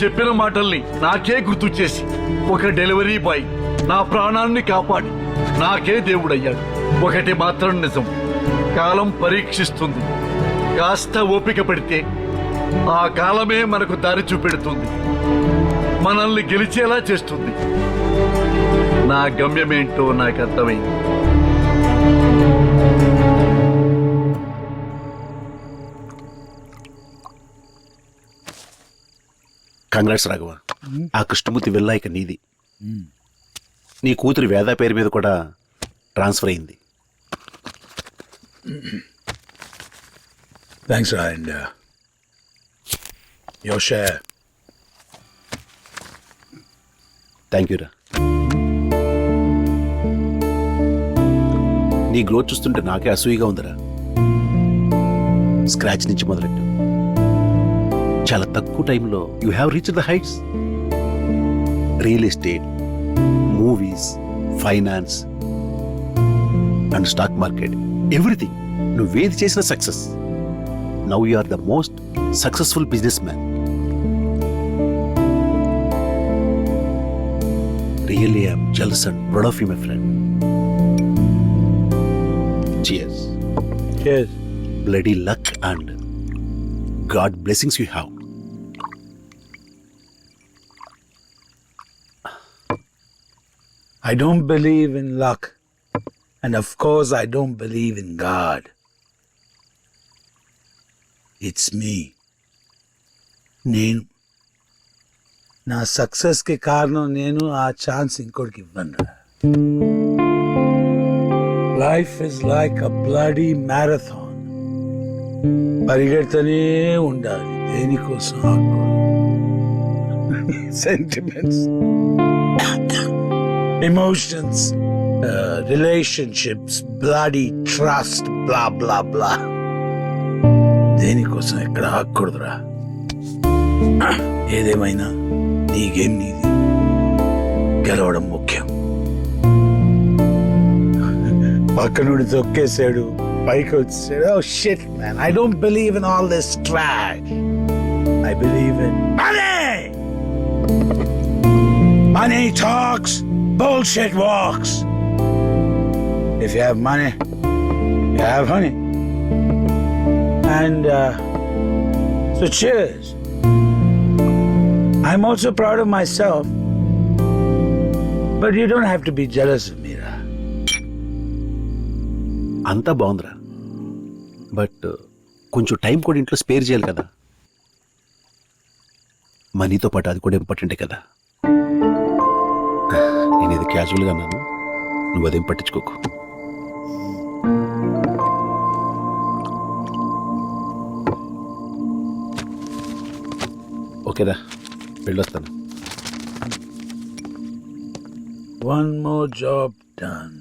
చెప్పిన మాటల్ని నాకే గుర్తు చేసి ఒక డెలివరీ బాయ్ నా ప్రాణాన్ని కాపాడి నాకే దేవుడయ్యాడు. ఒకటి మాత్రం నిజం, కాలం పరీక్షిస్తుంది. కాస్త ఓపిక పడితే ఆ కాలమే మనకు దారి చూపెడుతుంది, మనల్ని గెలిచేలా చేస్తుంది. నా గమ్యమేంటో నాకు అర్థమైంది. కంగ్రాట్స్ రాఘవ. ఆ కృష్ణమూర్తి వెళ్ళా ఇక నీది. నీ కూతురి వేద పేరు మీద కూడా ట్రాన్స్ఫర్ అయింది. Thanks, and your share. Thank యూరా. నీ గ్రోత్ చూస్తుంటే నాకే అసూయగా ఉందిరా. స్క్రాచ్ నుంచి మొదలెట్టు. చాలా తక్కువ టైంలో you have reach the heights. Real estate, movies, finance and stock market, everything. నువ్వేది చేసిన success. Now you are the most successful business man. Really I'm jealous and proud of you my friend. Cheers. Cheers. Bloody luck and God blessings you have. I don't believe in luck. And of course, I don't believe in God. It's me. నేను నా సక్సెస్కి కారణం నేను. ఆ chance ఇంకోటికి ఇవ్వను. Life is like a bloody marathon. పరిగెడుతూనే ఉండాలి. దేనికోసం? Sentiments, emotions, relationships, bloody trust, blah blah blah. దేనికోసం ఎక్కడ ఆగకూడదురా. ఏదేమైనా నీ గేమ్ నీది. గెలవడం ముఖ్యం. పక్కనుడి తొక్కేశాడు, పైకి వచ్చాడు. Oh shit, man. I don't believe in all this trash. I believe in money. Money talks, bullshit walks. If you have money, you have honey. And so cheers. I'm also proud of myself, but you don't have to be jealous of me, Ra. అంతా బాగుందిరా, but కొంచెం time కూడా ఇంట్లో spare చేయాలి కదా. మనీతో పాటు అది కూడా ఇంపార్టెంటే కదా. నేను ఇది క్యాజువల్గా అన్నాను, నువ్వు అదేం పట్టించుకోకు. ఓకేరా, వెళ్ళొస్తాను. One more job done.